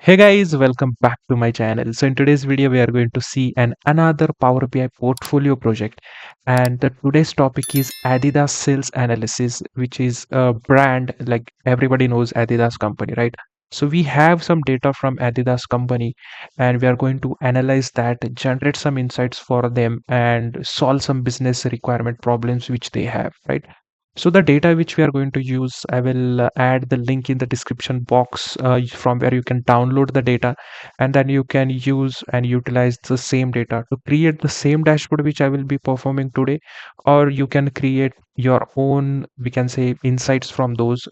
Hey guys, welcome back to my channel. So in today's video, we are going to see another Power BI portfolio project. And today's topic is Adidas Sales Analysis, which is a brand like everybody knows Adidas company, right? So we have some data from Adidas company and we are going to analyze that, generate some insights for them and solve some business requirement problems which they have, right? So the data which we are going to use, I will add the link in the description box from where you can download the data and then you can use and utilize the same data to create the same dashboard which I will be performing today, or you can create your own, we can say, insights from those.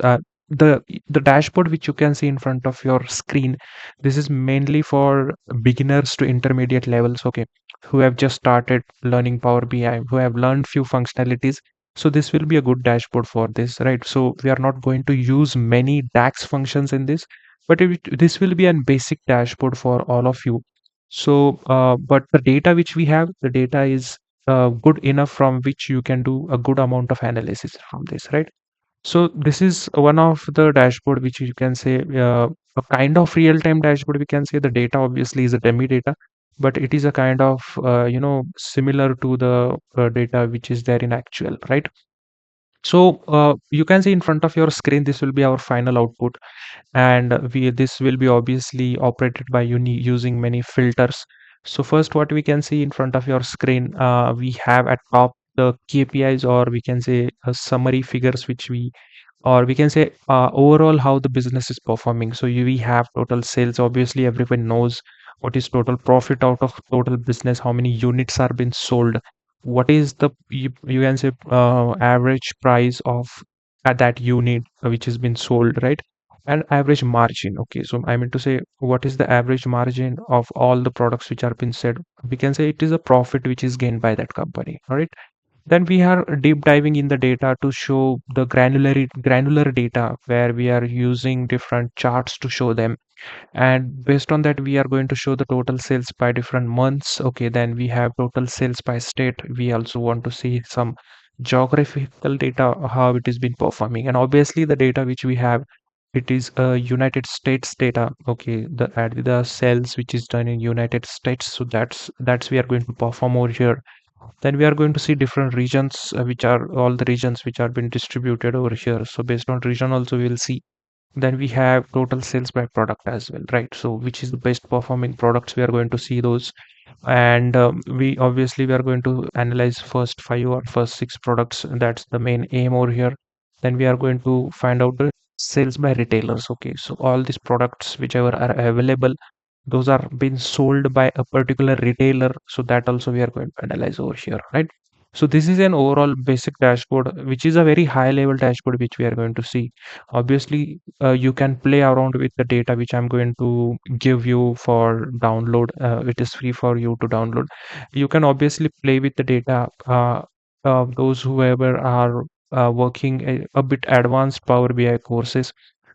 The dashboard which you can see in front of your screen, this is mainly for beginners to intermediate levels, okay, who have just started learning Power BI, who have learned few functionalities. So this will be a good dashboard for this, right? So we are not going to use many DAX functions in this, but this will be a basic dashboard for all of you. So, but the data which we have, the data is good enough from which you can do a good amount of analysis from this, right? So this is one of the dashboard which you can say a kind of real-time dashboard. We can say the data obviously is a dummy data, but it is a kind of similar to the data which is there in actual, right? So you can see in front of your screen, this will be our final output, and we this will be obviously operated by using many filters. So first, what we can see in front of your screen, we have at top the KPIs, or we can say summary figures, which we or we can say overall how the business is performing. So we have total sales. Obviously, everyone knows what is total profit out of total business, how many units are being sold, what is the you can say average price of at that unit which has been sold, right? And average margin. Okay, so I mean to say, what is the average margin of all the products which are being said? We can say it is a profit which is gained by that company. All right. Then we are deep diving in the data to show the granular data where we are using different charts to show them, and based on that we are going to show the total sales by different months. Okay, then we have total sales by state. We also want to see some geographical data, how it has been performing, and obviously the data which we have, it is a United States data. Okay, the sales which is done in United States, so that's we are going to perform over here. Then we are going to see different regions, which are all the regions which are been distributed over here. So based on region also we'll see. Then we have total sales by product as well, right? So which is the best performing products, we are going to see those. And we obviously we are going to analyze first five or first six products, and that's the main aim over here. Then we are going to find out the sales by retailers. Okay, so all these products whichever are available, those are being sold by a particular retailer, so that also we are going to analyze over here, right? So this is an overall basic dashboard, which is a very high level dashboard which we are going to see. Obviously you can play around with the data which I'm going to give you for download. It is free for you to download. You can obviously play with the data. Those whoever are working a bit advanced Power BI courses,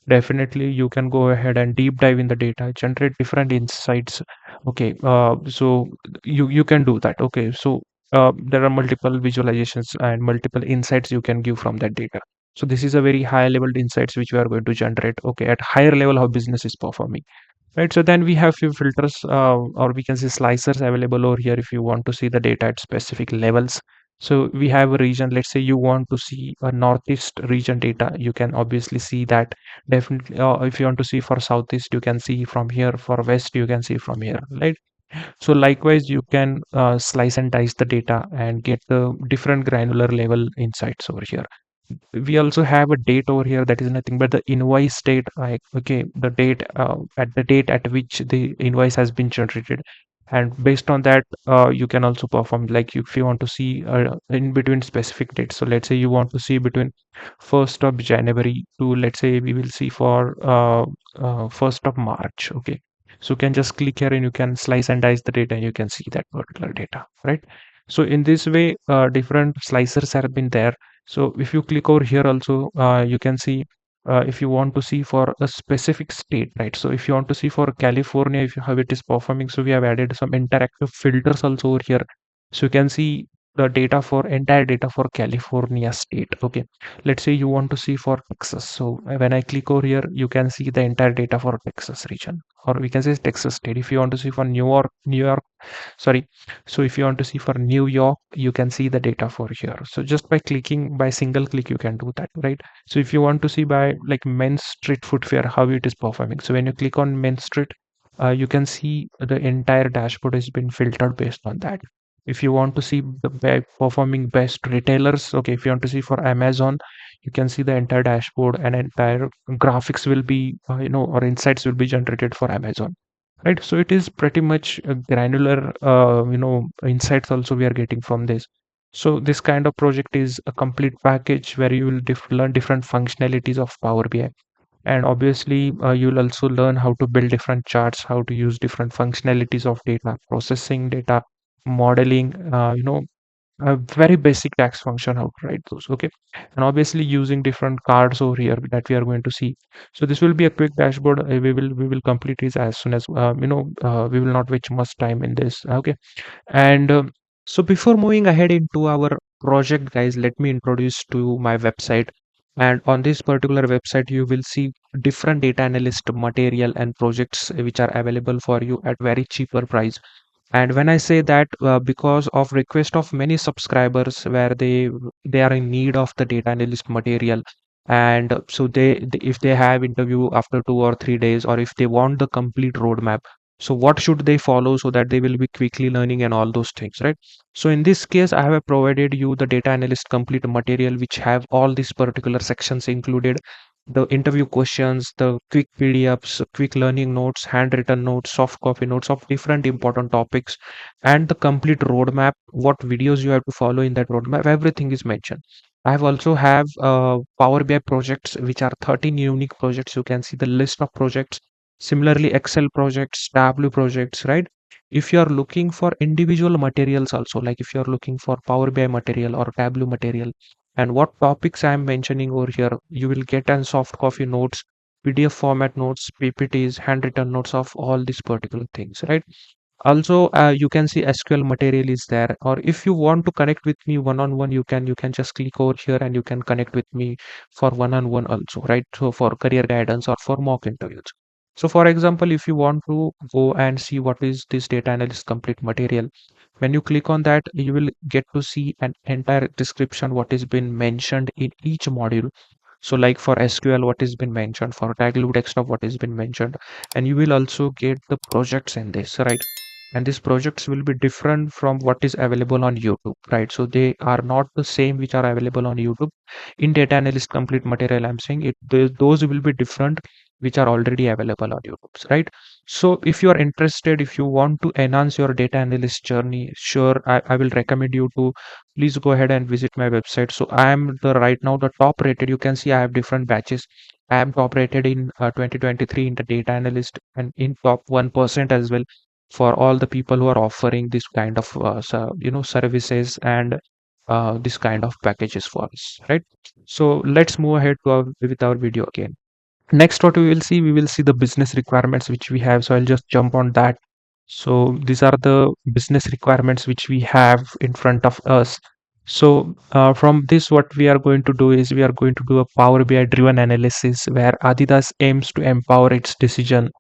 definitely you can go ahead and deep dive in the data, generate different insights. Okay, so you can do that. Okay, so there are multiple visualizations and multiple insights you can give from that data. So this is a very high level insights which we are going to generate. Okay, at higher level how business is performing, right? So then we have few filters, or we can say slicers available over here if you want to see the data at specific levels. So we have a region, let's say you want to see a northeast region data, you can obviously see that. Definitely, if you want to see for southeast, you can see from here. For west, you can see from here, right? So likewise, you can slice and dice the data and get the different granular level insights over here. We also have a date over here, that is nothing but the invoice date. Like, okay, the date at the date at which the invoice has been generated, and based on that you can also perform, like if you want to see in between specific dates. So let's say you want to see between 1st of January to, let's say we will see for 1st of March. Okay, so you can just click here and you can slice and dice the data and you can see that particular data, right? So in this way different slicers have been there. So if you click over here also, you can see if you want to see for a specific state, right? So if you want to see for California, if you how it is performing, so we have added some interactive filters also over here. So you can see the data for entire data for California state. Okay, let's say you want to see for Texas. So when I click over here, you can see the entire data for Texas region, or we can say Texas state. If you want to see for New York, sorry, so if you want to see for New York, you can see the data for here. So just by clicking, by single click, you can do that, right? So if you want to see by like men's street footwear, how it is performing, so when you click on men's street, you can see the entire dashboard has been filtered based on that. If you want to see the performing best retailers, okay, if you want to see for Amazon, you can see the entire dashboard, and entire graphics will be or insights will be generated for Amazon, right? So it is pretty much a granular insights also we are getting from this. So this kind of project is a complete package where you will learn different functionalities of Power BI, and obviously you'll also learn how to build different charts, how to use different functionalities of data processing, data modeling, a very basic tax function, how to write those. Okay, and obviously using different cards over here that we are going to see. So this will be a quick dashboard. We will complete this as soon as we will not waste much time in this. Okay, and so before moving ahead into our project, guys, let me introduce to my website. And on this particular website, you will see different data analyst material and projects which are available for you at very cheaper price. And when I say that, because of request of many subscribers where they are in need of the data analyst material, and so if they have interview after 2 or 3 days, or if they want the complete roadmap, so what should they follow so that they will be quickly learning and all those things, right? So in this case, I have provided you the data analyst complete material which have all these particular sections included: the interview questions, the quick PDFs, quick learning notes, handwritten notes, soft copy notes of different important topics, and the complete roadmap, what videos you have to follow in that roadmap, everything is mentioned. I have also have Power BI projects, which are 13 unique projects. You can see the list of projects. Similarly, Excel projects, Tableau projects, right? If you are looking for individual materials also, like if you are looking for Power BI material or Tableau material, and what topics I am mentioning over here, you will get an soft copy notes, PDF format notes, PPTs, handwritten notes of all these particular things, right? Also, you can see SQL material is there, or if you want to connect with me one on one, you can just click over here and you can connect with me for one on one also, right? So for career guidance or for mock interviews. So for example, if you want to go and see what is this data analyst complete material, when you click on that, you will get to see an entire description what is been mentioned in each module. So like for SQL, what has been mentioned, for Tableau desktop, what has been mentioned, and you will also get the projects in this, right? And these projects will be different from what is available on YouTube, right? So they are not the same which are available on YouTube. In data analyst complete material, I'm saying it, those will be different which are already available on YouTube, right? So if you are interested, if you want to enhance your data analyst journey, sure, I will recommend you to please go ahead and visit my website. So I am the right now the top rated. You can see I have different batches. I am top rated in 2023 in the data analyst, and in top 1% as well, for all the people who are offering this kind of services and this kind of packages for us, right? So let's move ahead to with our video again. Next, what we will see the business requirements which we have. So I'll just jump on that. So these are the business requirements which we have in front of us. So from this, what we are going to do is we are going to do a Power BI driven analysis where Adidas aims to empower its decision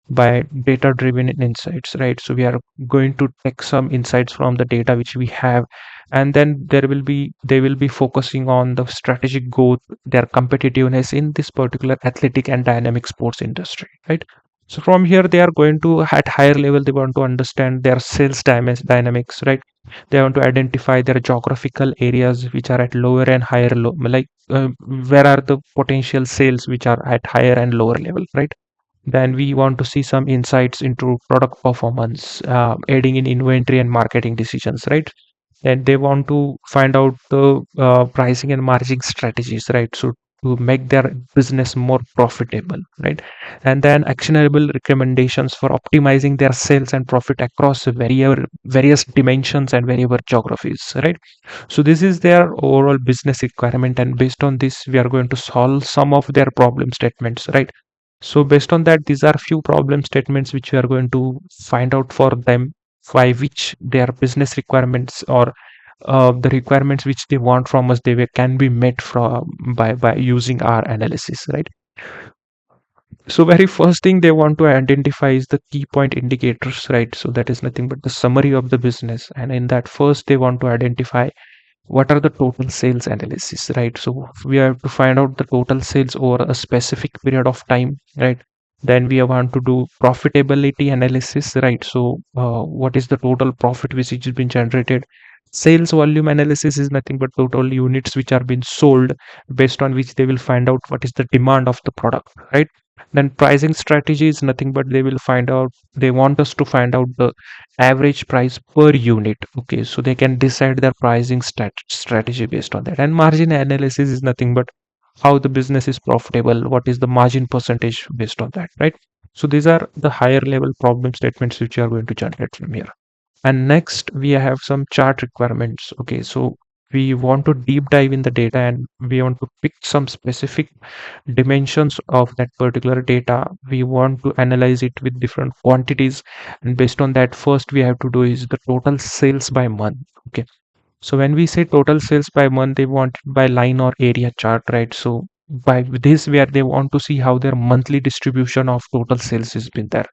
by data driven insights, right? So we are going to take some insights from the data which we have, and then they will be focusing on the strategic growth, their competitiveness in this particular athletic and dynamic sports industry, right? So from here, they are going to, at higher level, they want to understand their sales dynamics, right? They want to identify their geographical areas which are at lower and higher like where are the potential sales which are at higher and lower level, right? Then we want to see some insights into product performance, aiding in inventory and marketing decisions, right? And they want to find out the pricing and margin strategies, right? So to make their business more profitable, right? And then actionable recommendations for optimizing their sales and profit across various dimensions and various geographies, right? So this is their overall business requirement, and based on this, we are going to solve some of their problem statements, right? So based on that, these are few problem statements which we are going to find out for them, by which their business requirements or the requirements which they want from us, can be met from by using our analysis, right? So very first thing they want to identify is the key point indicators, right? So that is nothing but the summary of the business, and in that first they want to identify what are the total sales analysis, right? So we have to find out the total sales over a specific period of time, right? Then we want to do profitability analysis, right? So what is the total profit which has been generated? Sales volume analysis is nothing but total units which are being sold, based on which they will find out what is the demand of the product, right? Then pricing strategy is nothing but they want us to find out the average price per unit. Okay, so they can decide their pricing strategy based on that. And margin analysis is nothing but how the business is profitable, what is the margin percentage based on that, right? So these are the higher level problem statements which you are going to generate from here. And next we have some chart requirements. Okay, so we want to deep dive in the data, and we want to pick some specific dimensions of that particular data. We want to analyze it with different quantities, and based on that, first we have to do is the total sales by month. Okay, so when we say total sales by month, they want it by line or area chart, right? So by this, where they want to see how their monthly distribution of total sales has been there,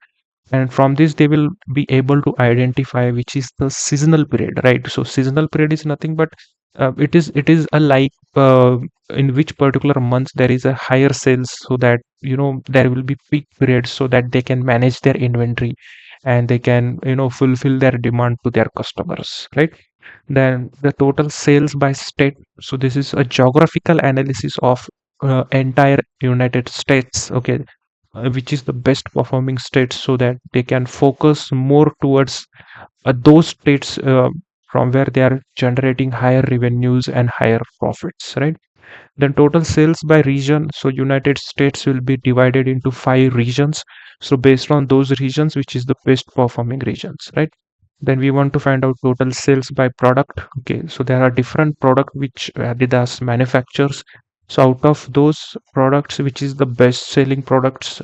and from this they will be able to identify which is the seasonal period, right? So seasonal period is nothing but it is a like in which particular month there is a higher sales, so that there will be peak periods, so that they can manage their inventory and they can fulfill their demand to their customers, right? Then the total sales by state, so this is a geographical analysis of entire United States. Okay, which is the best performing states, so that they can focus more towards those states from where they are generating higher revenues and higher profits, right? Then total sales by region, so United States will be divided into 5 regions, so based on those regions, which is the best performing regions, right? Then we want to find out total sales by product. Okay, so there are different product which Adidas manufactures. So out of those products, which is the best selling products,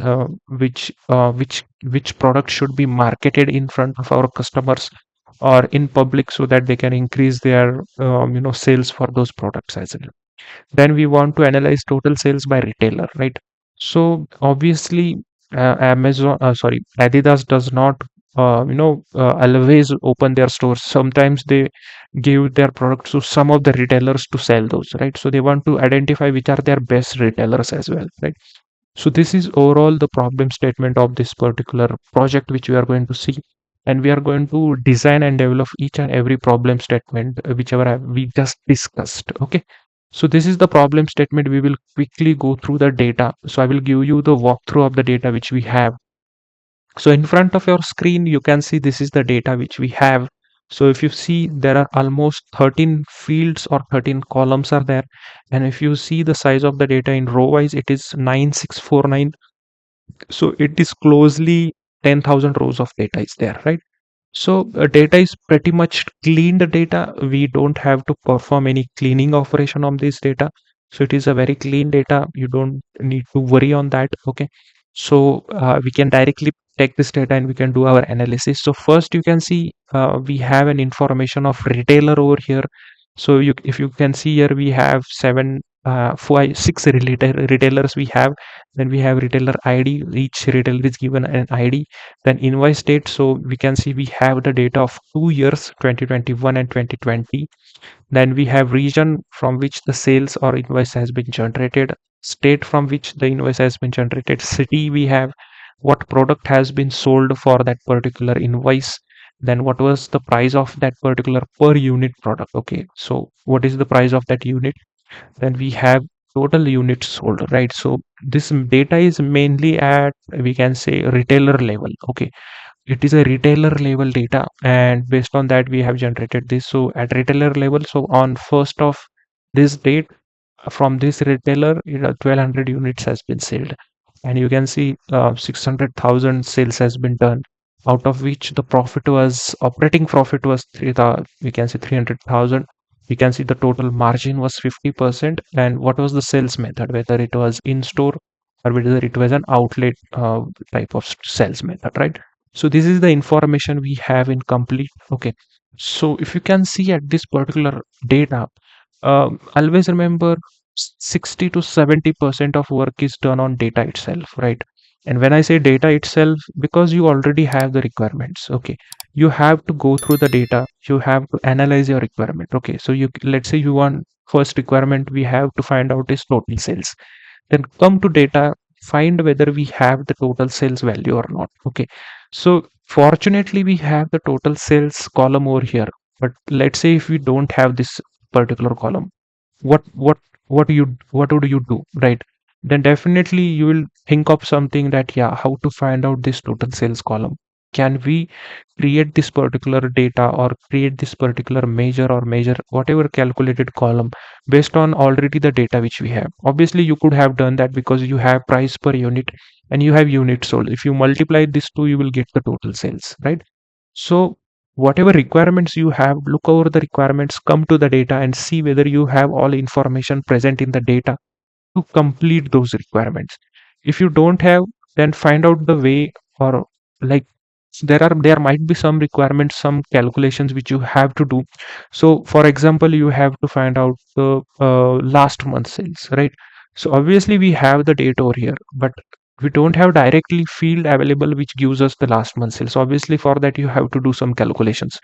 which product should be marketed in front of our customers or in public, so that they can increase their sales for those products as well. Then we want to analyze total sales by retailer, right? So obviously, Adidas does not always open their stores. Sometimes they give their products to some of the retailers to sell those, right? So they want to identify which are their best retailers as well, right? So this is overall the problem statement of this particular project which we are going to see, and we are going to design and develop each and every problem statement whichever we just discussed. Okay, so this is the problem statement. We will quickly go through the data. So I will give you the walkthrough of the data which we have. So in front of your screen, you can see this is the data which we have. So if you see, there are almost 13 fields or 13 columns are there. And if you see the size of the data in row wise, it is 9649. So it is closely 10,000 rows of data is there, right? So data is pretty much cleaned data. We don't have to perform any cleaning operation on this data. So it is a very clean data. You don't need to worry on that. Okay. So we can directly take this data and we can do our analysis. So first you can see we have an information of retailer over here. So if you can see here, we have six retailers we have. Then we have retailer ID. Each retailer is given an ID. Then invoice date, so we can see we have the data of 2 years, 2021 and 2020. Then we have region from which the sales or invoice has been generated, state from which the invoice has been generated, city we have, what product has been sold for that particular invoice, then what was the price of that particular per unit product. Okay, so what is the price of that unit? Then we have total units sold, right? So this data is mainly at, we can say, retailer level. Okay, it is a retailer level data, and based on that we have generated this. So at retailer level, so on first of this date, from this retailer, 1200 units has been sold, and you can see 600,000 sales has been done, out of which the profit was, operating profit was 3,000, we can say 300,000. We can see the total margin was 50%, and what was the sales method, whether it was in store or whether it was an outlet type of sales method, right? So this is the information we have in complete. Okay, So if you can see at this particular data, always remember 60 to 70% of work is done on data itself, right? And when I say data itself, because you already have the requirements, okay, you have to go through the data, you have to analyze your requirement. Okay, so you, let's say you want, first requirement we have to find out is total sales, then come to data, find whether we have the total sales value or not. Okay, so fortunately we have the total sales column over here, but let's say if we don't have this particular column, what what what would you do, right? Then definitely you will think of something that, yeah, how to find out this total sales column? Can we create this particular data or create this particular measure or measure whatever calculated column based on already the data which we have? Obviously you could have done that because you have price per unit and you have units sold. If you multiply these two, you will get the total sales, right? So whatever requirements you have, look over the requirements, come to the data and see whether you have all information present in the data to complete those requirements. If you don't have, then find out the way, or like, there might be some requirements, some calculations which you have to do. So for example, you have to find out the last month sales, right? So obviously we have the data over here, but we don't have directly field available which gives us the last month sales. Obviously for that you have to do some calculations,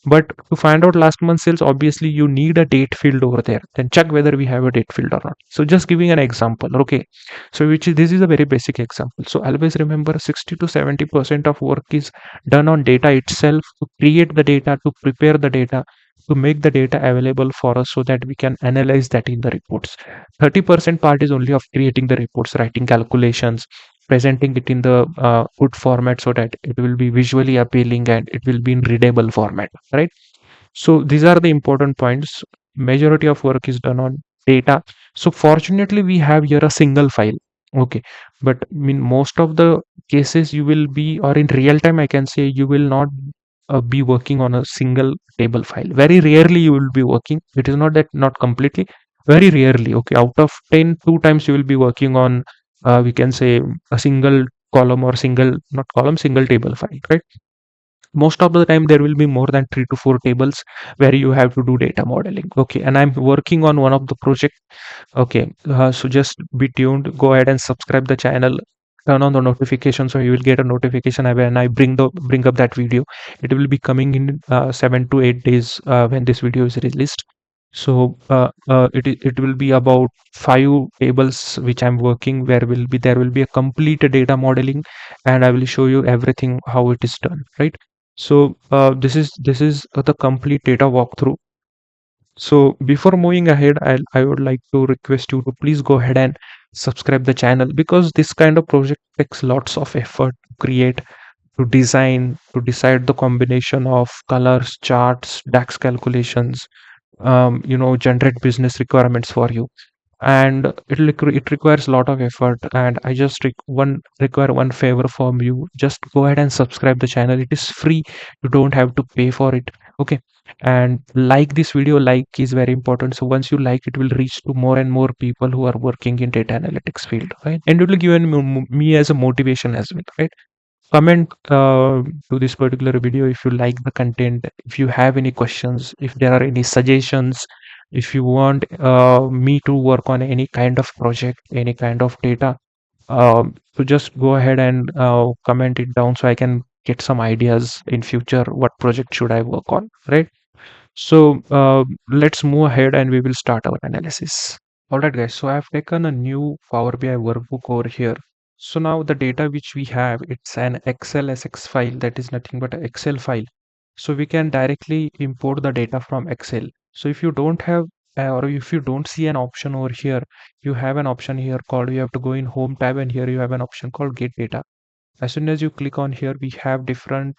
but to find out last month sales, obviously you need a date field over there. Then check whether we have a date field or not. So just giving an example, okay? So which is, this is a very basic example. So always remember 60 to 70% of work is done on data itself, to create the data, to prepare the data, to make the data available for us so that we can analyze that in the reports. 30% part is only of creating the reports, writing calculations, presenting it in the good format so that it will be visually appealing and it will be in readable format, right? So these are the important points. Majority of work is done on data. So fortunately we have here a single file, okay, but I mean most of the cases you will be, or in real time I can say, you will not be working on a single table file. Very rarely you will be working, it is not that, not completely, very rarely, okay, out of 10, 2 times you will be working on we can say a single column, or single, not column, single table file, right? Most of the time there will be more than 3 to 4 tables where you have to do data modeling, okay, and I'm working on one of the project. Okay, so just be tuned, go ahead and subscribe the channel, turn on the notification so you will get a notification when I bring up that video. It will be coming in 7 to 8 days when this video is released. So it will be about 5 tables which I'm working, where will be, there will be a complete data modeling, and I will show you everything how it is done, right? So this is the complete data walkthrough. So before moving ahead, I would like to request you to please go ahead and subscribe the channel, because this kind of project takes lots of effort to create, to design, to decide the combination of colors, charts, DAX calculations, generate business requirements for you, and it requires a lot of effort. And I just require one favor from you: just go ahead and subscribe the channel. It is free, you don't have to pay for it, okay? And like this video, like is very important. So once you like, it will reach to more and more people who are working in data analytics field, right? And it will give me as a motivation as well, right? Comment to this particular video if you like the content, if you have any questions, if there are any suggestions, if you want me to work on any kind of project, any kind of data, so just go ahead and comment it down so I can get some ideas in future what project should I work on, right? So let's move ahead and we will start our analysis. All right, guys. So I've taken a new Power BI workbook over here. So now the data which we have, it's an Excel SX file, that is nothing but an Excel file. So we can directly import the data from Excel. So if you don't have or if you don't see an option over here, you have an option here called, you have to go in Home tab, and here you have an option called Get Data. As soon as you click on here, we have different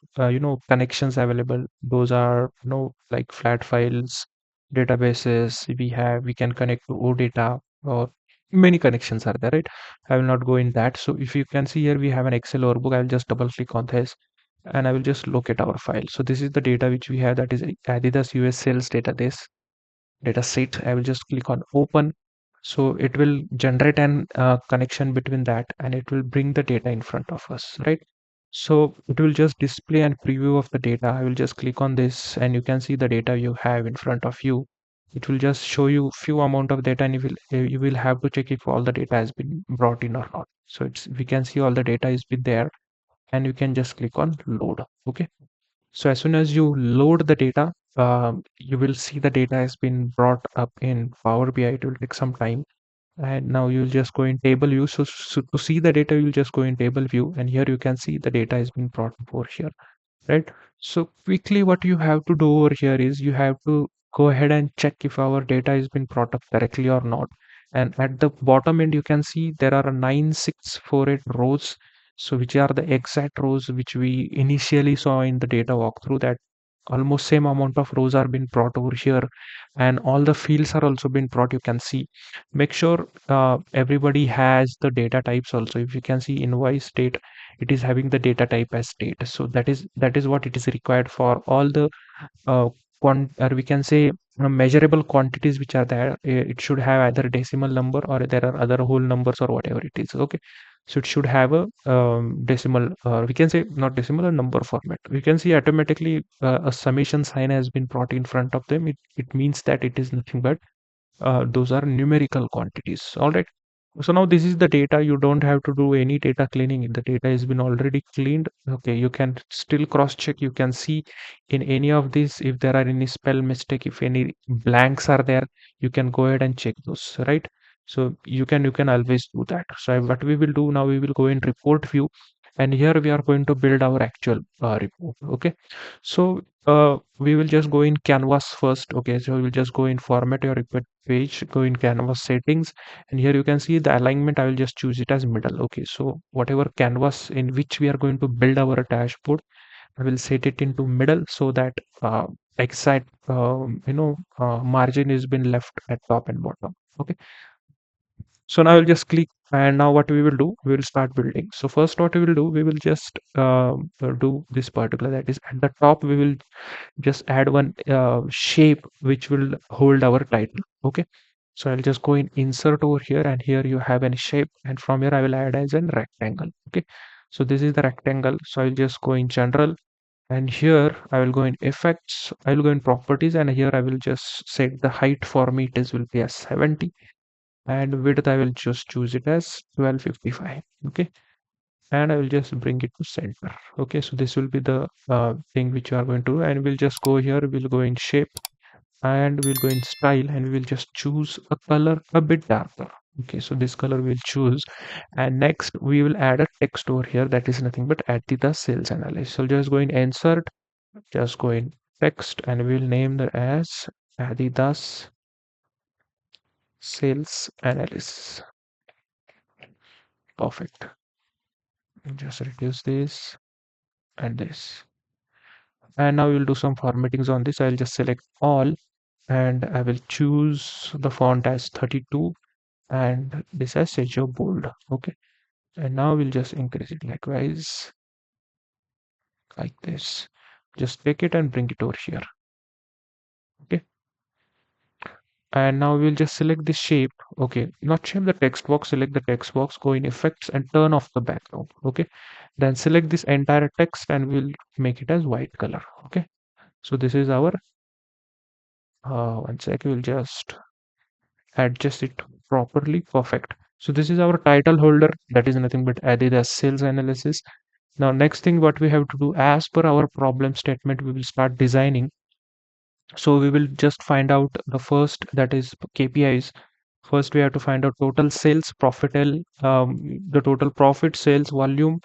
connections available. Those are like flat files, databases. We can connect to OData, or many connections are there, right? I will not go in that. So if you can see here, we have an Excel workbook. I will just double click on this and I will just locate our file. So this is the data which we have, that is Adidas US sales data set. I will just click on open. So it will generate an connection between that, and it will bring the data in front of us, right? So it will just display and preview of the data. I will just click on this and you can see the data you have in front of you. It will just show you few amount of data and you will have to check if all the data has been brought in or not. So we can see all the data is been there and you can just click on load. Okay. So as soon as you load the data, you will see the data has been brought up in Power BI. It will take some time. And now you'll just go in table view. So to see the data, you'll just go in table view and here you can see the data has been brought over here, right? So quickly what you have to do over here is you have to go ahead and check if our data has been brought up correctly or not. And at the bottom end, you can see there are 9648 rows. So which are the exact rows which we initially saw in the data walkthrough, that almost same amount of rows are being brought over here and all the fields are also been brought. You can see, make sure everybody has the data types also. If you can see invoice date, it is having the data type as state. So that is what it is required for all the uh, or we can say measurable quantities which are there. It should have either decimal number or there are other whole numbers or whatever it is. Okay, so it should have a decimal, we can say not decimal, a number format. We can see automatically a summation sign has been brought in front of them. It means that it is nothing but those are numerical quantities. All right, so now this is the data. You don't have to do any data cleaning. The data has been already cleaned. Okay, you can still cross check. You can see in any of these if there are any spell mistake, if any blanks are there, you can go ahead and check those, right? So you can always do that. So what we will do now, we will go in report view and here we are going to build our actual report. Okay, so we will just go in canvas first. Okay, so we will just go in format your report page, go in canvas settings, and here you can see the alignment. I will just choose it as middle. Okay, so whatever canvas in which we are going to build our dashboard, I will set it into middle so that exact margin is been left at top and bottom. Okay, so now I'll just click and now what we will do, we will start building. So first what we will do, we will just do this particular, that is at the top we will just add one shape which will hold our title. Okay, so I'll just go in insert over here and here you have any shape and from here I will add as a rectangle. Okay, so this is the rectangle. So I'll just go in general and here I will go in effects, I will go in properties and here I will just set the height for me, it is will be as 70 and width I will just choose it as 1255. Okay, and I will just bring it to center. Okay, so this will be the thing which you are going to do, and we'll just go here, we'll go in shape and we'll go in style and we will just choose a color a bit darker. Okay, so this color we'll choose, and next we will add a text over here, that is nothing but add the sales analyst. So just go in insert, just go in text and we'll name that as Adidas sales analyst. Perfect. Just reduce this and this, and now we'll do some formattings on this. I'll just select all and I will choose the font as 32 and this as Sergio bold. Okay, and now we'll just increase it likewise like this. Just take it and bring it over here. Okay, and now we'll just select the shape. Okay, not shape, the text box. Select the text box, go in effects and turn off the background. Okay, then select this entire text and we'll make it as white color. Okay, so this is our one sec, we'll just adjust it properly. Perfect. So this is our title holder, that is nothing but added as sales analysis. Now next thing what we have to do, as per our problem statement, we will start designing. So we will just find out the first, that is KPIs. First we have to find out total sales, the total profit, sales volume,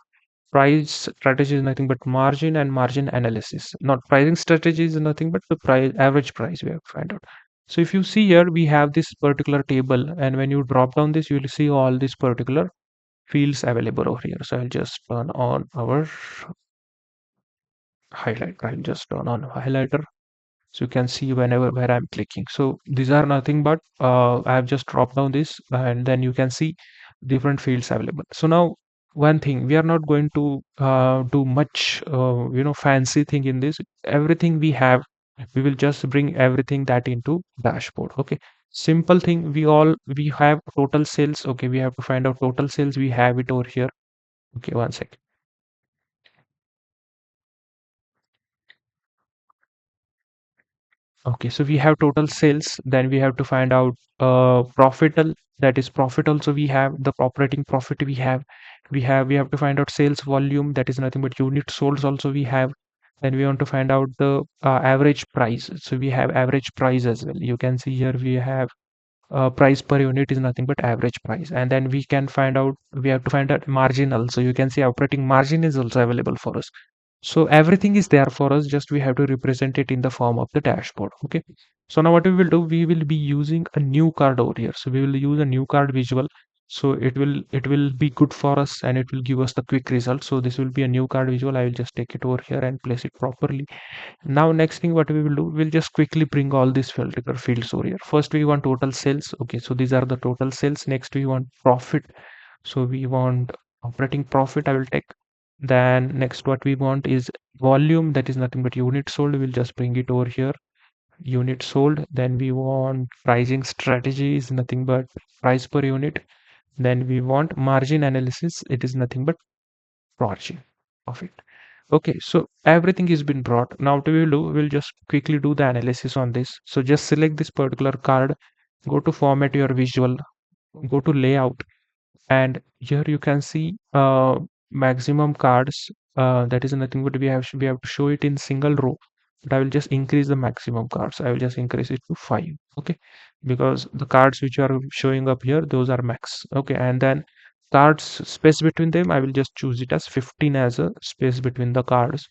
price strategy is nothing but margin, and margin analysis. Not pricing strategy is nothing but the price, average price we have to find out. So if you see here, we have this particular table, and when you drop down this, you will see all these particular fields available over here. So I'll just turn on our highlighter. I'll just turn on highlighter so you can see whenever where I'm clicking. So these are nothing but I have just dropped down this and then you can see different fields available. So now one thing, we are not going to do much fancy thing in this. Everything we have, we will just bring everything that into dashboard. Okay, simple thing, we have total sales. Okay, we have to find out total sales, we have it over here. Okay, one second. Okay, so we have total sales, then we have to find out profit, that is profit also we have, the operating profit we have to find out sales volume, that is nothing but unit sold also we have. Then we want to find out the average price. So we have average price as well. You can see here we have price per unit is nothing but average price. And then we have to find out margin also. You can see operating margin is also available for us. So everything is there for us, just we have to represent it in the form of the dashboard. Okay. So now what we will do, we will be using a new card over here. So we will use a new card visual. So it will be good for us and it will give us the quick result. So this will be a new card visual. I will just take it over here and place it properly. Now next thing what we will do, we'll just quickly bring all these filter fields over here. First we want total sales. Okay, so these are the total sales. Next we want profit. So we want operating profit, I will take. Then next what we want is volume, that is nothing but unit sold. We'll just bring it over here, unit sold. Then we want pricing strategy, is nothing but price per unit. Then we want margin analysis, it is nothing but margin profit. Okay, so everything has been brought. Now what we will do, we'll just quickly do the analysis on this. So just select this particular card, go to format your visual, go to layout, and here you can see maximum cards. That is nothing but we have to show it in single row, but I will just increase the maximum cards. I will just increase it to 5. Okay, because the cards which are showing up here, those are max. Okay, and then cards space between them, I will just choose it as 15 as a space between the cards.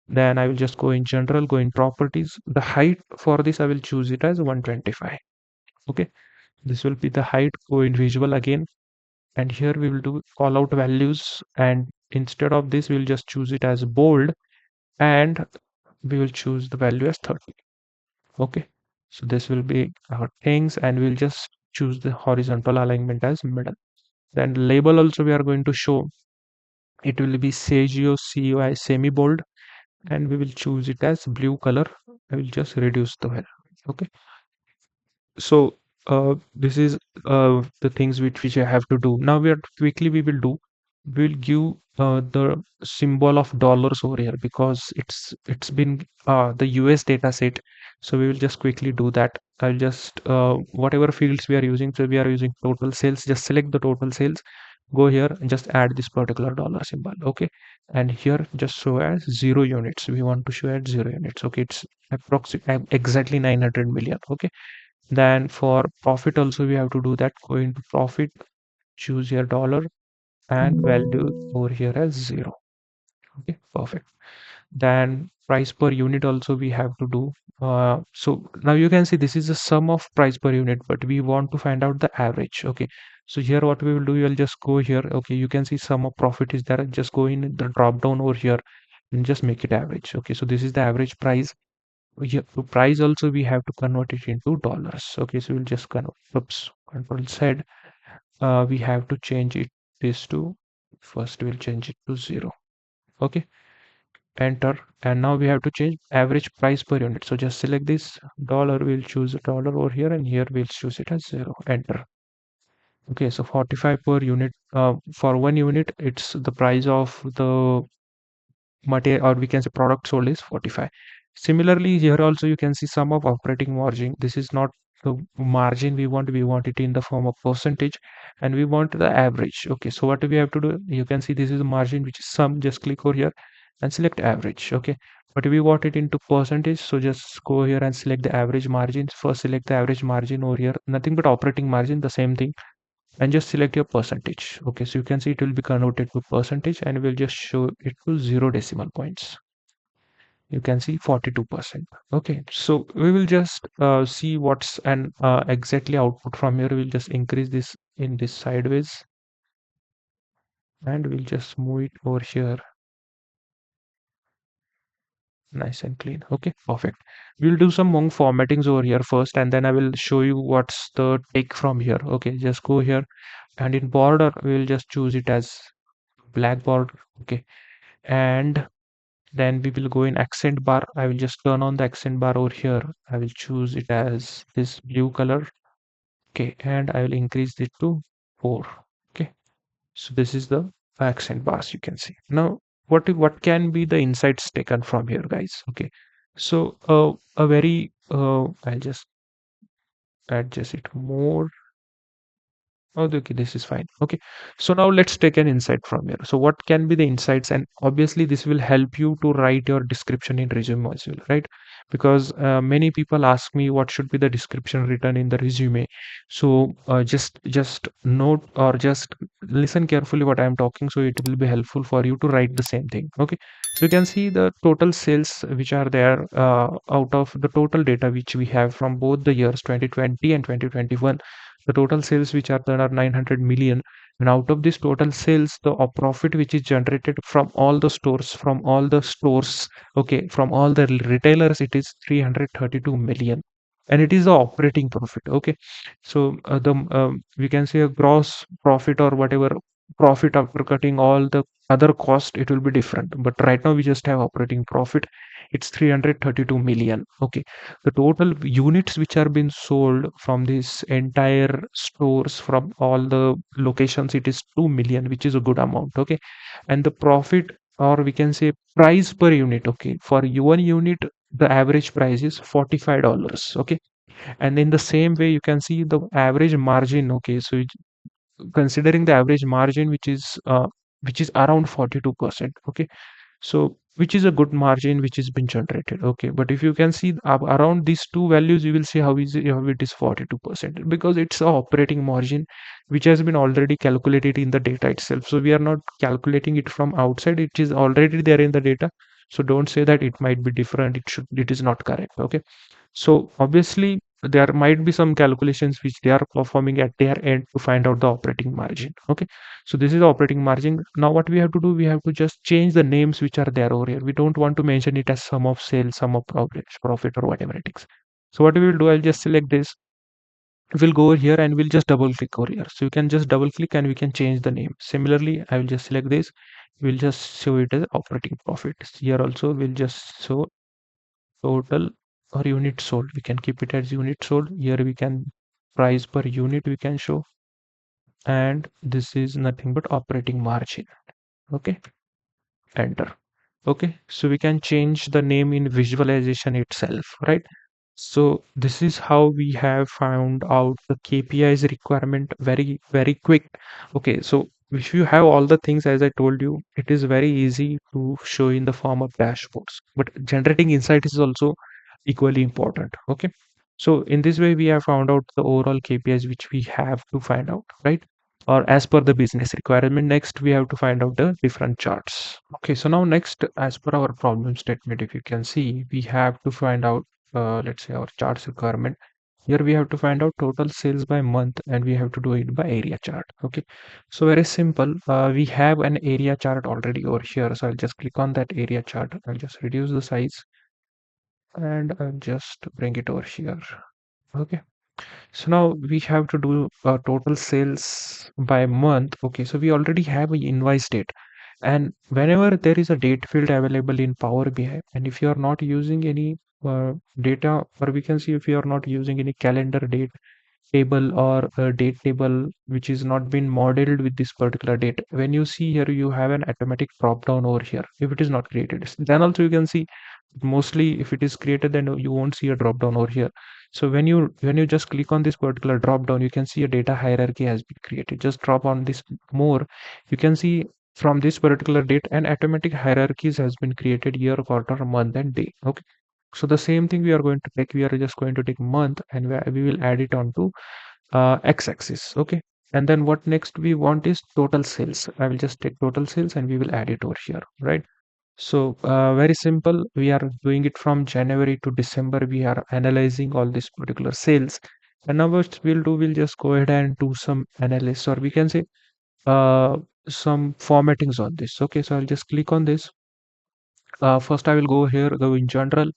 Then I will just go in general, go in properties. The height for this I will choose it as 125. Okay, this will be the height. Go in visual again, and here we will do call out values, and instead of this we will just choose it as bold, and we will choose the value as 30. Okay, so this will be our things, and we'll just choose the horizontal alignment as middle. Then label also we are going to show, it will be Sagio CUI semi bold, and we will choose it as blue color. I will just reduce the value. Okay, so this is the things which I have to do. Now we will do, we'll give the symbol of dollars over here, because it's been the US data set. So we will just quickly do that. I'll just whatever fields we are using, so we are using total sales, just select the total sales, go here and just add this particular dollar symbol. Okay, and here just show as 0 units. We want to show at 0 units. Okay, it's approximately exactly 900 million. Okay, then for profit also we have to do that. Go into profit, choose your dollar, and value over here as 0. Okay, perfect. Then price per unit also we have to do. So now you can see this is the sum of price per unit, but we want to find out the average. Okay, so here what we will do, you'll just go here. Okay, you can see sum of profit is there. Just go in the drop down over here and just make it average. Okay, so this is the average price. Here to price also we have to convert it into dollars. Okay, so we'll just control Z. We have to change it this to, first we'll change it to 0. Okay, enter. And now we have to change average price per unit. So just select this dollar, we'll choose a dollar over here, and here we'll choose it as 0. Enter. Okay, so 45 per unit. For 1 unit, it's the price of the material, or we can say product sold, is 45. Similarly, here also you can see sum of operating margin. This is not the margin we want it in the form of percentage, and we want the average. Okay, so what we have to do, you can see this is the margin which is sum. Just click over here and select average. Okay, but we want it into percentage, so just go here and select the average margin. First select the average margin over here, nothing but operating margin, the same thing, and just select your percentage. Okay, so you can see it will be converted to percentage, and we'll just show it to 0 decimal points. You can see 42%. Okay, so we will just see what's an exactly output from here. We'll just increase this in this sideways, and we'll just move it over here nice and clean. Okay, perfect. We'll do some more formattings over here first, and then I will show you what's the take from here. Okay, just go here, and in border we'll just choose it as black border. Okay, and then we will go in accent bar. I will just turn on the accent bar over here. I will choose it as this blue color. Okay, and I will increase it to 4. Okay, so this is the accent bars you can see. Now what can be the insights taken from here, guys? Okay, so a very I'll just adjust it more. Oh, okay, this is fine. Okay, so now let's take an insight from here. So what can be the insights? And obviously, this will help you to write your description in resume as well, right? Because many people ask me what should be the description written in the resume. So just note or just listen carefully what I am talking. So it will be helpful for you to write the same thing. Okay, so you can see the total sales which are there out of the total data which we have from both the years 2020 and 2021, the total sales which are there are 900 million, and out of this total sales the profit which is generated from all the stores, okay, from all the retailers, it is 332 million, and it is the operating profit. Okay, so the we can say a gross profit or whatever profit after cutting all the other cost, it will be different, but right now we just have operating profit. It's 332 million. Okay, the total units which are being sold from this entire stores from all the locations, it is 2 million, which is a good amount. Okay, and the profit, or we can say price per unit, okay, for one unit the average price is $45. Okay, and in the same way you can see the average margin. Okay, so considering the average margin which is around 42%. Okay, so which is a good margin which has been generated. Okay, but if you can see around these two values, you will see how it is 42%, because it's a operating margin which has been already calculated in the data itself. So we are not calculating it from outside, it is already there in the data. So don't say that it might be different, it is not correct. Okay, so obviously there might be some calculations which they are performing at their end to find out the operating margin. Okay, so this is the operating margin. Now what we have to do, we have to just change the names which are there over here. We don't want to mention it as sum of sales, sum of profit or whatever it is. So what we will do, I'll just select this. We'll go over here and we'll just double click over here. So you can just double click and we can change the name. Similarly, I will just select this. We'll just show it as operating profit. Here also we'll just show total or unit sold. We can keep it as unit sold. Here we can price per unit we can show, and this is nothing but operating margin. Okay, enter. Okay, so we can change the name in visualization itself, right? So this is how we have found out the KPIs requirement very quick. Okay, so if you have all the things as I told you, it is very easy to show in the form of dashboards. But generating insight is also equally important. Okay, so in this way we have found out the overall KPIs which we have to find out, right? Or as per the business requirement. Next, we have to find out the different charts. Okay, so now next, as per our problem statement, if you can see, we have to find out, let's say our charts requirement. Here we have to find out total sales by month, and we have to do it by area chart. Okay, so very simple. We have an area chart already over here. So I'll just click on that area chart. I'll just reduce the size and I'll just bring it over here. Okay. So now we have to do total sales by month. Okay, so we already have an invoice date. And whenever there is a date field available in Power BI, and if you are not using any data, or we can see if you are not using any calendar date table or a date table which is not been modeled with this particular date, when you see here, you have an automatic drop down over here. If it is not created, then also you can see mostly if it is created, then you won't see a drop down over here. So when you just click on this particular drop down, you can see a data hierarchy has been created. Just drop on this more, you can see from this particular date an automatic hierarchies has been created: year, quarter, month and day. Okay, so the same thing we are going to take, we are just going to take month, and we will add it onto x-axis. Okay, and then what next we want is total sales. I will just take total sales and we will add it over here, right? So very simple. We are doing it from January to December. We are analyzing all these particular sales. And now what we'll do, we'll just go ahead and do some analysis, or we can say uh, some formattings on this. Okay, so I'll just click on this. First, I will go here, go in general.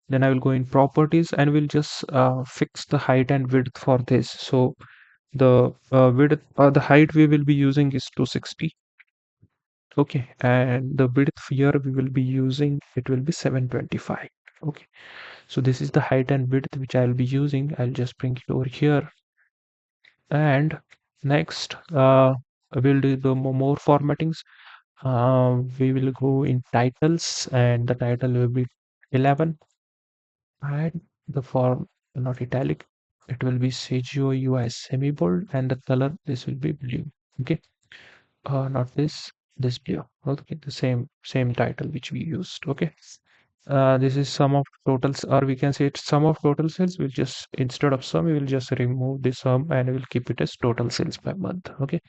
Then I will go in properties, and we'll just fix the height and width for this. So the width or the height we will be using is 260. Okay, and the width here we will be using, it will be 725. Okay, so this is the height and width which I'll be using. I'll just bring it over here, and next we'll do the more formattings. We will go in titles, and the title will be 11, right? the form not italic, it will be Sagio UI semi bold, and the color this will be blue. Okay, not this blue. Okay, the same title which we used. Okay, this is sum of totals, or we can say it's sum of total sales. We'll just, instead of sum, we will just remove the sum and we'll keep it as total sales by month. Okay,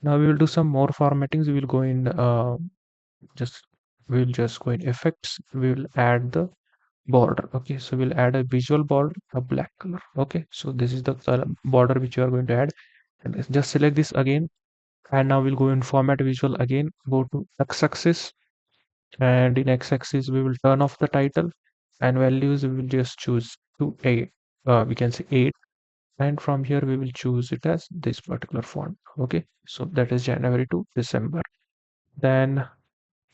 now we will do some more formattings. We will go in just we'll just go in effects. We will add the border. Okay, so we'll add a visual border, a black color. Okay, so this is the color border which you are going to add, and just select this again, and now we'll go in format visual again, go to x-axis, and in x-axis we will turn off the title, and values we will just choose to 8, we can say 8, and from here we will choose it as this particular font. Okay, so that is January to December. Then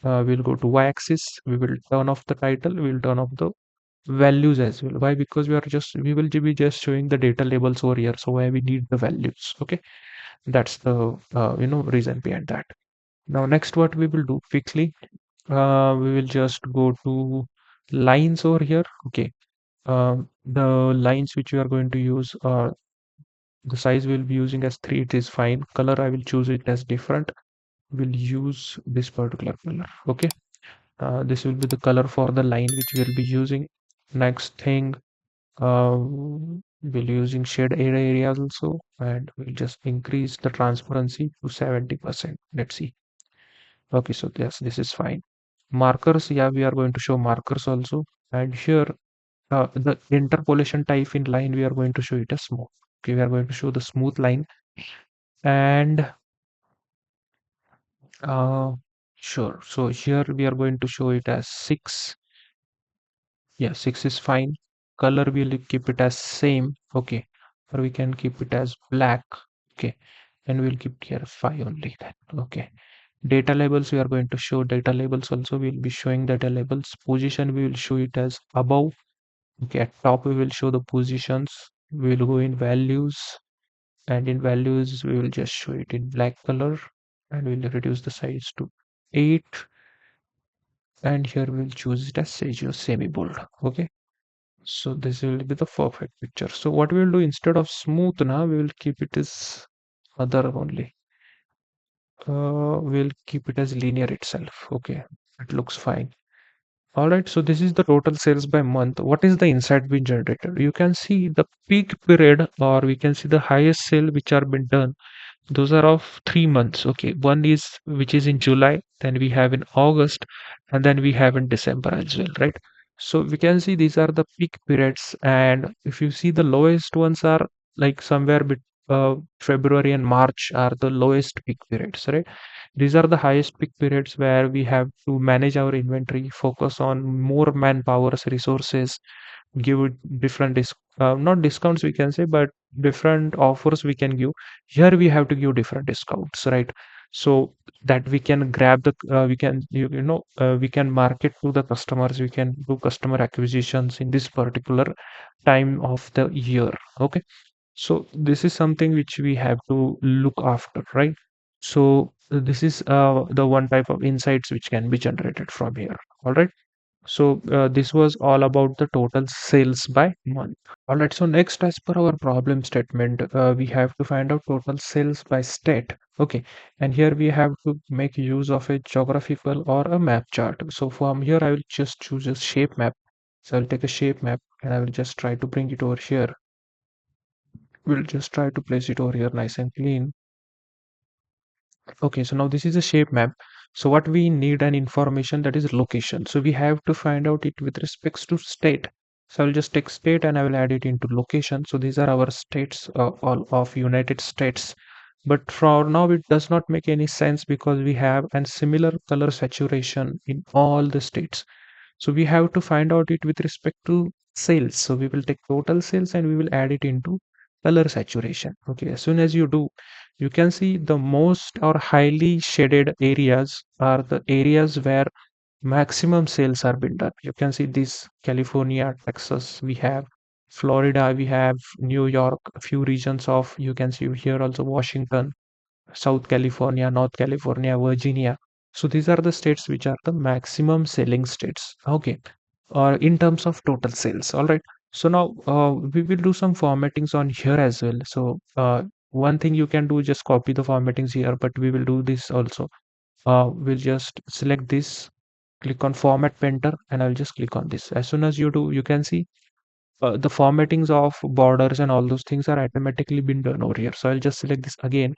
we'll go to y-axis, we will turn off the title, we will turn off the values as well. Why? Because we will be just showing the data labels over here, so why we need the values. Okay, that's the reason behind that. Now next what we will do quickly, we will just go to lines over here. Okay, the lines which we are going to use, the size we'll be using as 3, it is fine. Color I will choose it as different, we'll use this particular color. Okay, this will be the color for the line which we'll be using. Next thing, we'll using shade areas also, and we'll just increase the transparency to 70%. Let's see. Okay, so yes, this is fine. Markers, yeah, we are going to show markers also, and here the interpolation type in line we are going to show it as smooth. Okay, we are going to show the smooth line, and uh, sure. So here we are going to show it as 6. Yeah, 6 is fine. Color we'll keep it as same. Okay, or we can keep it as black. Okay, and we'll keep here 5 only then. Okay, data labels, we are going to show data labels also. We'll be showing data labels. Position, we will show it as above. Okay, at top we will show the positions. We will go in values, and in values we will just show it in black color, and we'll reduce the size to 8, and here we'll choose it as Sagio semi bold. Okay, so this will be the perfect picture. So what we will do, instead of smooth now, we will keep it as other only. We'll keep it as linear itself. Okay, it looks fine. All right, so this is the total sales by month. What is the insight being generated? You can see the peak period, or we can see the highest sale which are been done. Those are of 3 months. Okay, one is which is in July, then we have in August, and then we have in December as well, right? So we can see these are the peak periods, and if you see the lowest ones are like somewhere February and March are the lowest peak periods, right? These are the highest peak periods where we have to manage our inventory, focus on more manpower resources, give it different not discounts we can say, but different offers we can give. Here we have to give different discounts, right? So that we can grab the we can we can market to the customers, we can do customer acquisitions in this particular time of the year. Okay, so this is something which we have to look after, right? So this is the one type of insights which can be generated from here. All right, so this was all about the total sales by month. All right, so next, as per our problem statement, we have to find out total sales by state. Okay, and here we have to make use of a geographical or a map chart. So from here, I will just choose a shape map. So I'll take a shape map and I will just try to bring it over here. We'll just try to place it over here nice and clean. Okay, so now this is a shape map. So what we need an information, that is location. So we have to find out it with respects to state. So I'll just take state and I will add it into location. So these are our states, all of United States. But for now, it does not make any sense because we have a similar color saturation in all the states. So we have to find out it with respect to sales. So we will take total sales and we will add it into color saturation. Okay, as soon as you do, you can see the most or highly shaded areas are the areas where maximum sales are being done. You can see this California, Texas, we have Florida, we have New York, a few regions of, you can see here also Washington, South California, North California, Virginia. So these are the states which are the maximum selling states. Okay. Or in terms of total sales. All right. So now we will do some formattings on here as well. So one thing you can do, just copy the formattings here, but we will do this also. We'll just select this, click on format painter, and I'll just click on this. As soon as you do, you can see the formattings of borders and all those things are automatically been done over here. So I'll just select this again.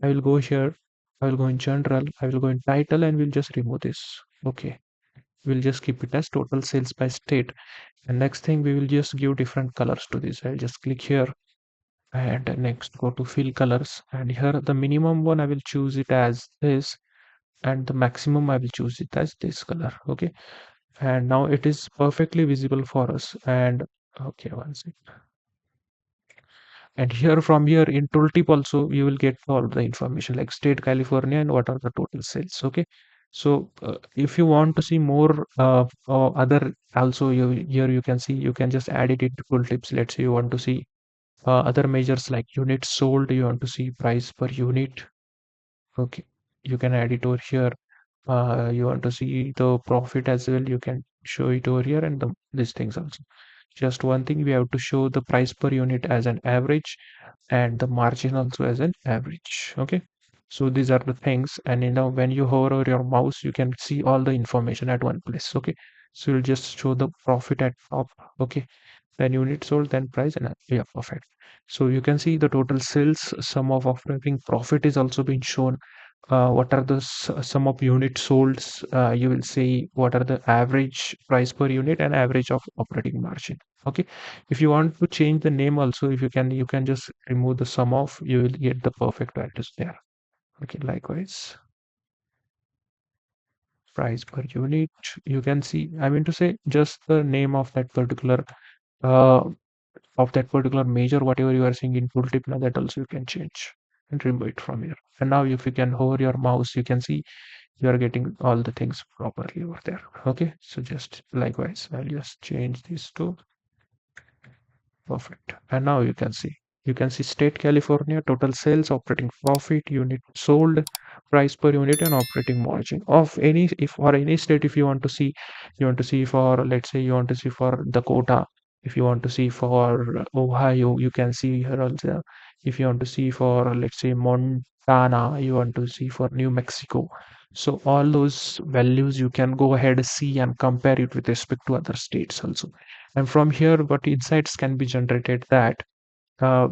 I will go here. I will go in general. I will go in title and we'll just remove this. Okay. We'll just keep it as total sales by state. And next thing we will just give different colors to this. I'll just click here and next go to fill colors. And here the minimum one I will choose it as this and the maximum I will choose it as this color. Okay. And now it is perfectly visible for us. And okay, one second. And here from here in tooltip also you will get all the information like state California and what are the total sales. Okay. So if you want to see more other also here you can see you can just add it into tooltips. Let's say you want to see other measures like units sold, you want to see price per unit. Okay, you can add it over here. You want to see the profit as well, you can show it over here and these things also. Just one thing, we have to show the price per unit as an average and the margin also as an average. Okay, so these are the things, and when you hover over your mouse you can see all the information at one place. Okay, so you'll just show the profit at top. Okay, then unit sold, then price, and yeah, perfect. So you can see the total sales, sum of operating profit is also being shown. What are the sum of units sold? You will see what are the average price per unit and average of operating margin. Okay, if you want to change the name also, if you can just remove the sum of, you will get the perfect values there. Okay, likewise price per unit, you can see, I mean to say just the name uh, of that particular measure, whatever you are seeing in tooltip, now that also you can change and remove it from here. And now if you can hover your mouse, you can see you are getting all the things properly over there. Okay, so just likewise I'll just change this to perfect. And now you can see state California, total sales, operating profit, unit sold, price per unit, and operating margin of any, if for any state, if you want to see, you want to see for, let's say you want to see for Dakota, if you want to see for Ohio, you can see here also. If you want to see for, let's say, Montana, you want to see for New Mexico. So all those values you can go ahead, see and compare it with respect to other states also. And from here, what insights can be generated that uh,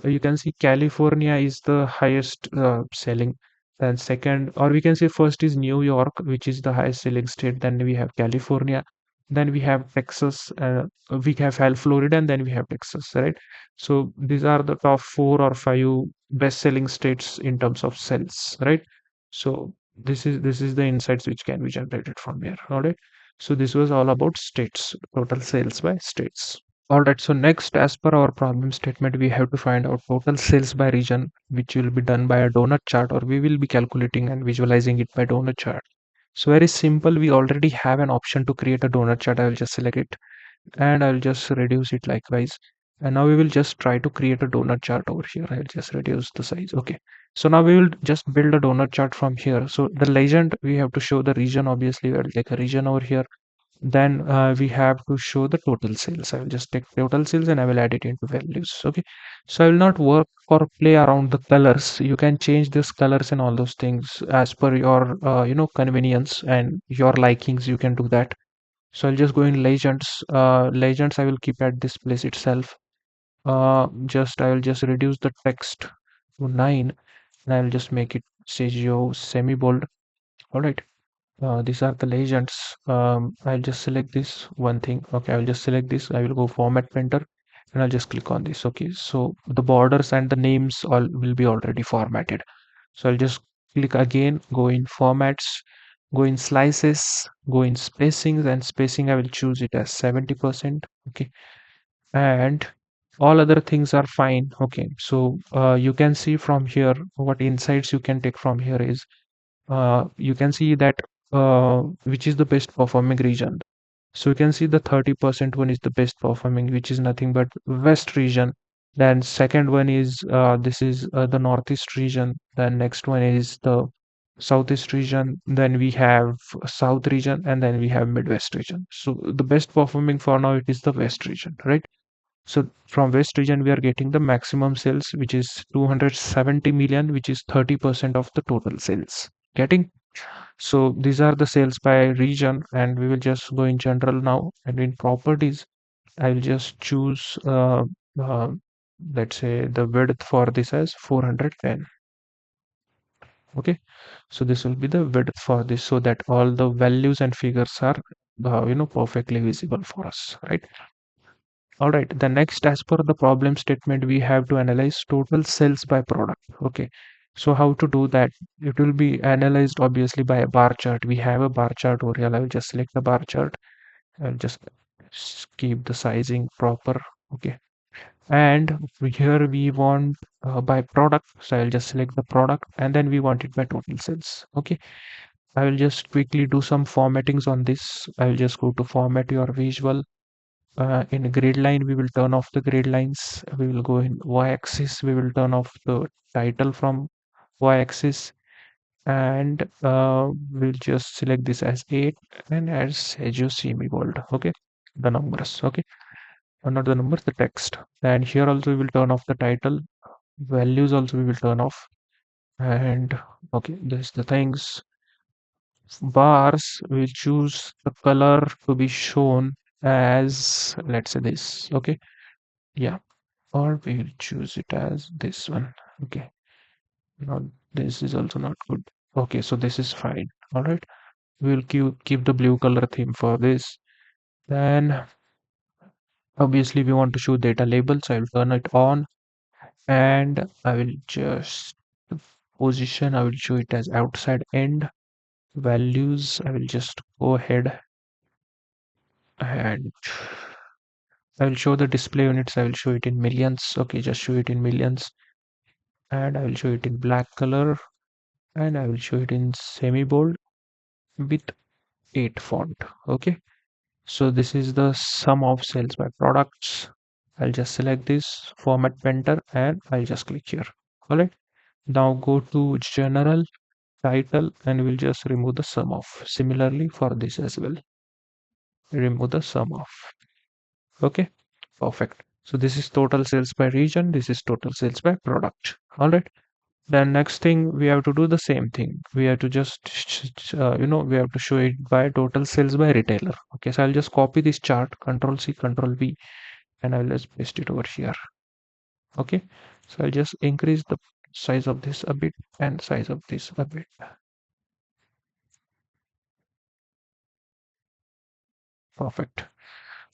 you can see California is the highest selling. Then second, or we can say first is New York, which is the highest selling state. Then we have California. Then we have Texas. We have Florida, and then we have Texas, right? So these are the top 4 or 5 best-selling states in terms of sales, right? So this is the insights which can be generated from here. All right. So this was all about states, total sales by states. All right, so next, as per our problem statement, we have to find out total sales by region, which will be done by a donut chart, or we will be calculating and visualizing it by donut chart. So very simple, we already have an option to create a donut chart. I will just select it and I'll just reduce it likewise. And now we will just try to create a donut chart over here. I'll just reduce the size. Okay. So now we will just build a donut chart from here. So the legend, we have to show the region, obviously, we'll take a region over here. Then we have to show the total sales. I will just take total sales and I will add it into values. Okay, so I will not work or play around the colors. You can change this colors and all those things as per your convenience and your likings. You can do that. So I'll just go in legends. Legends I will keep at this place itself. Just I will just reduce the text to 9 and I will just make it Sagio semi bold. All right. These are the legends. I'll just select this one thing. Okay, I will just select this. I will go format printer and I'll just click on this. Okay, so the borders and the names all will be already formatted. So I'll just click again, go in formats, go in slices, go in spacings, and spacing I will choose it as 70%. Okay, and all other things are fine. Okay, so you can see from here what insights you can take from here is you can see that which is the best performing region. So you can see the 30% one is the best performing, which is nothing but west region. Then second one is this is the northeast region. Then next one is the Southeast region, then we have South region, and then we have Midwest region. So the best performing for now it is the West region, right? So from West region we are getting the maximum sales, which is 270 million, which is 30% of the total sales. Getting? So these are the sales by region, and we will just go in general now. And in properties, I will just choose uh, let's say the width for this as 410. Okay, so this will be the width for this, so that all the values and figures are perfectly visible for us, right? All right, the next, as per the problem statement, we have to analyze total sales by product. Okay, so how to do that? It will be analyzed obviously by a bar chart. We have a bar chart over here. I will just select the bar chart. I'll just keep the sizing proper. Okay, and here we want by product. So I'll just select the product, and then we want it by total sales. Okay, I will just quickly do some formattings on this. I will just go to format your visual. In grid line, we will turn off the grid lines. We will go in y-axis. We will turn off the title from y-axis, and we'll just select this as 8 and as edge semi bold. Okay, the numbers. Okay, not the numbers, the text. And here also we will turn off the title. Values also we will turn off. And okay, this the things. Bars, we will choose the color to be shown as, let's say, this. Okay, yeah, or we will choose it as this one. Okay, now this is also not good. Okay, so this is fine. All right, we will keep the blue color theme for this. Then obviously we want to show data label, so I will turn it on, and I will just position, I will show it as outside end. Values, I will just go ahead and I will show the display units. I will show it in millions. Okay, just show it in millions. And I will show it in black color. And I will show it in semi bold with 8 font. Okay, so this is the sum of sales by products. I'll just select this format painter and I'll just click here. All right, now go to general title and we'll just remove the sum of. Similarly for this as well, remove the sum of. Okay, perfect. So this is total sales by region. This is total sales by product. All right. Then next thing we have to do the same thing. We have to just, we have to show it by total sales by retailer. Okay. So I'll just copy this chart, Control C, Control V, and I'll just paste it over here. Okay. So I'll just increase the size of this a bit and size of this a bit. Perfect.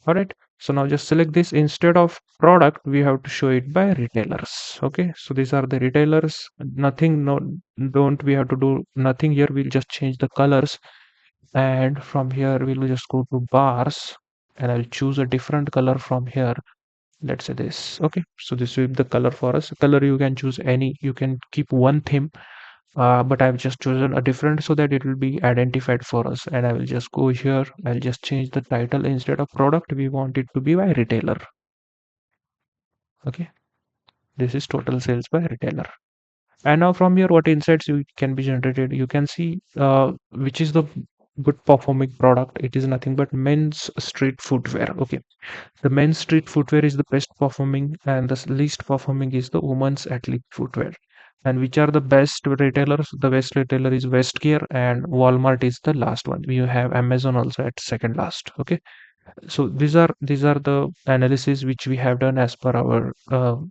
All right, so now just select this. Instead of product, we have to show it by retailers. Okay, so these are the retailers. Nothing, no, don't we have to do nothing here. We'll just change the colors, and from here we'll just go to bars, and I'll choose a different color from here. Let's say this. Okay, so this will be the color for us. Color, you can choose any, you can keep one theme, but I've just chosen a different so that it will be identified for us. And I will just go here. I'll just change the title. Instead of product, we want it to be by retailer. Okay, this is total sales by retailer. And now from here, what insights you can be generated? You can see which is the good performing product. It is nothing but men's street footwear. Okay, the men's street footwear is the best performing, and the least performing is the women's athlete footwear. And which are the best retailers? The best retailer is Westgear, and Walmart is the last one. We have Amazon also at second last. Okay, so these are the analysis which we have done as per our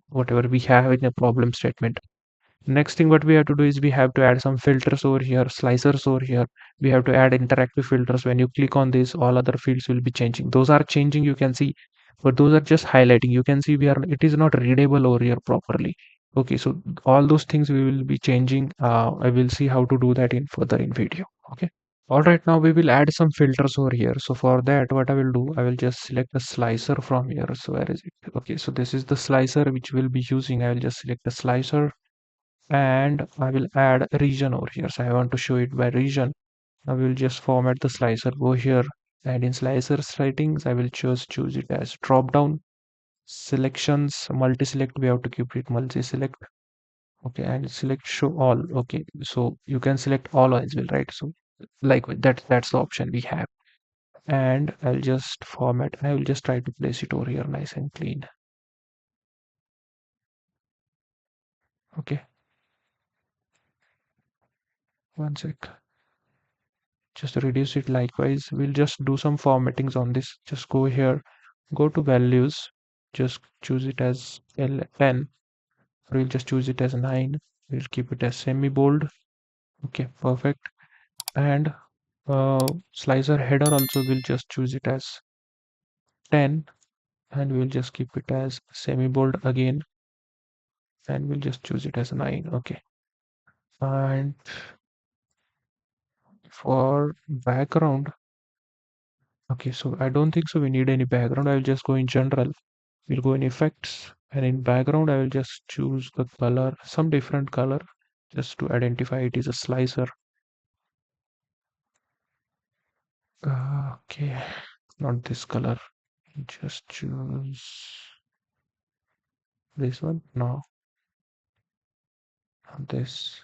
whatever we have in a problem statement. Next thing what we have to do is we have to add some filters over here, slicers over here. We have to add interactive filters. When you click on this, all other fields will be changing. Those are changing, you can see, but those are just highlighting. You can see it is not readable over here properly. Okay, so all those things we will be changing. I will see how to do that in further in video. Okay. All right, now we will add some filters over here. So for that, what I will do, I will just select the slicer from here. So where is it? Okay, so this is the slicer which we'll be using. I will just select the slicer and I will add a region over here. So I want to show it by region. I will just format the slicer, go here, and in slicer settings, I will choose it as drop down selections, multi select. We have to keep it multi select. Okay, and select show all. Okay, so you can select all as well, right? So like that's the option we have. And I'll just format. I will just try to place it over here nice and clean. Okay, one sec. Just reduce it likewise. We'll just do some formattings on this. Just go here, go to values, just choose it as 10, or we'll just choose it as 9. We'll keep it as semi bold. Okay, perfect. And slicer header also we'll just choose it as 10, and we'll just keep it as semi bold again, and we'll just choose it as 9. Okay, and for background, okay, so I don't think so we need any background. I'll just go in general. We'll go in effects, and in background I will just choose the color, some different color, just to identify it is a slicer. Okay, not this color. Just choose this one. No, not this.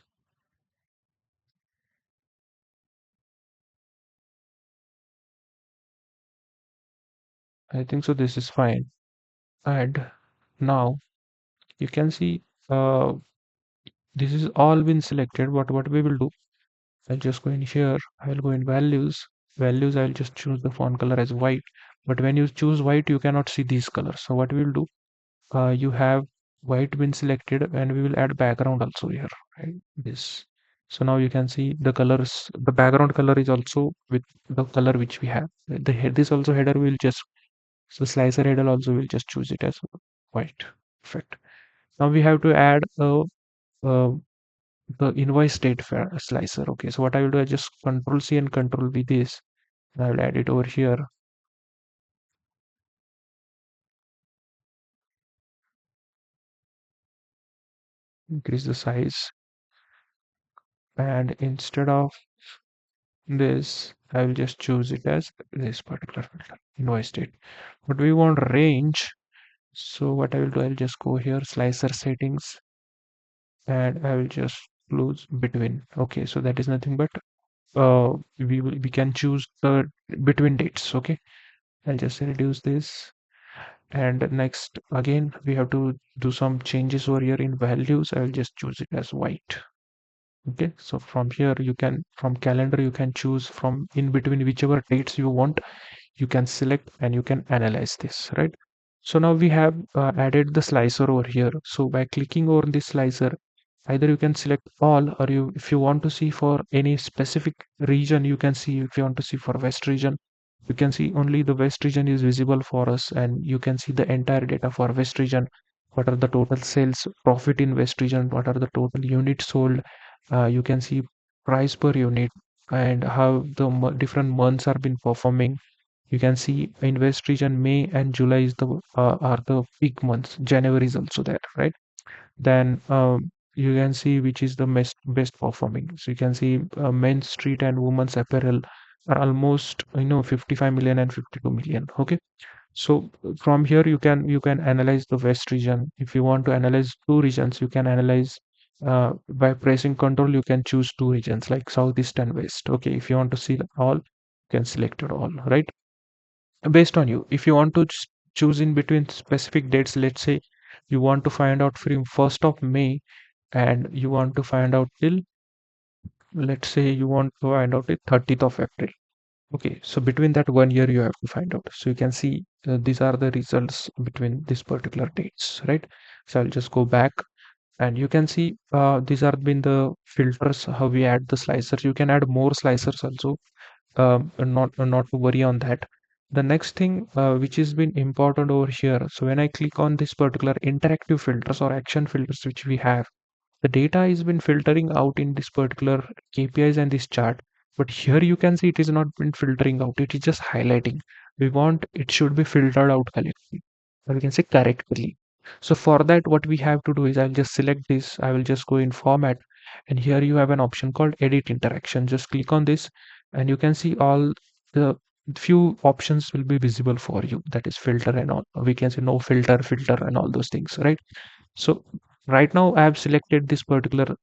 I think so this is fine. And now you can see this is all been selected. What we will do, I'll just go in here. I'll go in values. Values, I'll just choose the font color as white. But when you choose white, you cannot see these colors. So what we will do, you have white been selected, and we will add background also here, right? This. So now you can see the colors. The background color is also with the color which we have. The head, this also header will just, so slicer header also will just choose it as white. Perfect. Now we have to add uh, the invoice date slicer. Okay, so what I will do, I just Control C and Control V this, and I will add it over here. Increase the size, and instead of this, I will just choose it as this particular filter, invoice date. But we want range, so what I will do, I'll just go here, slicer settings, and I will just close between. Okay, so that is nothing but we can choose the between dates. Okay, I'll just reduce this. And next, again, we have to do some changes over here in values. I will just choose it as white. Okay, so from here you can, from calendar, you can choose from in between whichever dates you want. You can select and you can analyze this, right? So now we have added the slicer over here. So by clicking over this slicer, either you can select all, or you, if you want to see for any specific region, you can see. If you want to see for west region, you can see only the west region is visible for us, and you can see the entire data for west region. What are the total sales profit in west region? What are the total units sold? You can see price per unit, and how the different months are been performing. You can see in west region, May and July is the are the peak months. January is also there, right? Then you can see which is the best performing. So you can see men's street and women's apparel are almost 55 million and 52 million. Okay, so from here you can analyze the west region. If you want to analyze two regions, you can analyze by pressing control. You can choose two regions like southeast and west. Okay, if you want to see all, you can select it all, right? Based on you, if you want to choose in between specific dates, let's say you want to find out from 1st of May, and you want to find out till, let's say you want to find out till 30th of April. Okay, so between that 1 year you have to find out. So you can see these are the results between these particular dates, right? So I'll just go back, and you can see these are been the filters, how we add the slicers. You can add more slicers also, not to worry on that. The next thing which has been important over here, so when I click on this particular interactive filters or action filters which we have, the data has been filtering out in this particular KPIs and this chart. But here you can see it is not been filtering out, it is just highlighting. We want it should be filtered out correctly, or we can say correctly. So for that, what we have to do is I'll just select this. I will just go in format, and here you have an option called edit interaction. Just click on this, and you can see all the few options will be visible for you. That is filter and all. We can say no filter, filter, and all those things, right? So Right now I have selected this particular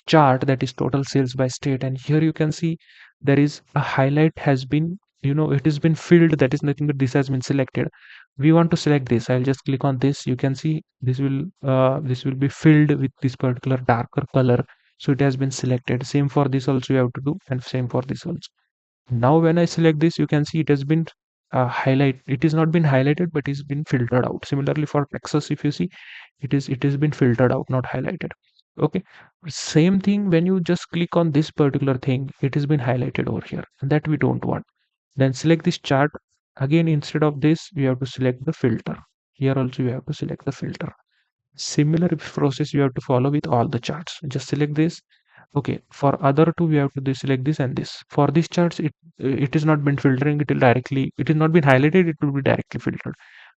chart, that is total sales by state, and here you can see there is a highlight has been, it has been filled. That is nothing but this has been selected. We want to select this. I'll just click on this. You can see this will be filled with this particular darker color. So it has been selected. Same for this also you have to do, and same for this also. Now when I select this, you can see it has been it is not been highlighted, but it's been filtered out. Similarly for Texas, if you see, it has been filtered out, not highlighted. Okay. Same thing when you just click on this particular thing, it has been highlighted over here, and that we don't want. Then select this chart. Again, instead of this, you have to select the filter. Here also you have to select the filter. Similar process you have to follow with all the charts. Just select this. Okay, for other two we have to select this and this. For these charts, it is not been filtering. It will directly. It is not been highlighted. It will be directly filtered.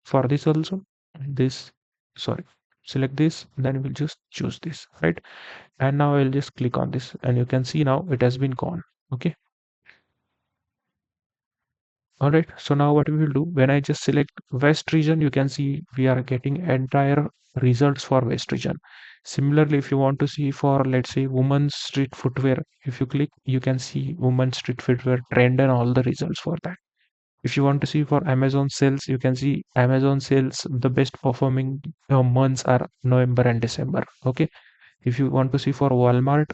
For this also, this. Sorry, select this. Then we'll just choose this, right? And now I'll just click on this, and you can see now it has been gone. Okay. All right. So now what we will do, when I just select West region, you can see we are getting entire results for West region. Similarly, if you want to see for, let's say, women's street footwear, if you click, you can see women's street footwear trend and all the results for that. If you want to see for Amazon sales, you can see Amazon sales, the best performing months are November and December. Okay. If you want to see for Walmart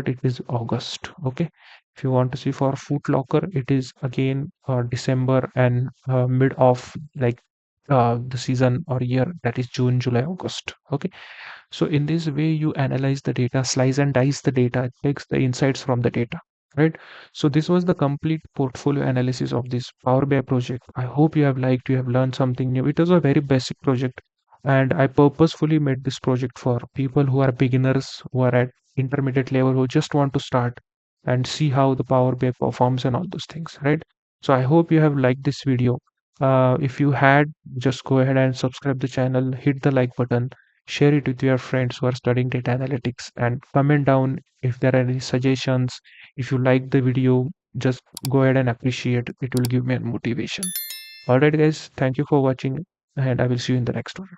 it is August. Okay. If you want to see for Foot Locker, it is again December and mid of like the season or year, that is June, July, August. Okay. So in this way, you analyze the data, slice and dice the data, it takes the insights from the data, right? So this was the complete portfolio analysis of this Power BI project. I hope you have liked, you have learned something new. It was a very basic project, and I purposefully made this project for people who are beginners, who are at intermediate level, who just want to start and see how the Power BI performs and all those things, right? So I hope you have liked this video. If you had, just go ahead and subscribe the channel, hit the like button, share it with your friends who are studying data analytics, and comment down if there are any suggestions. If you like the video, just go ahead and appreciate. It will give me a motivation. All right, guys, thank you for watching, and I will see you in the next one.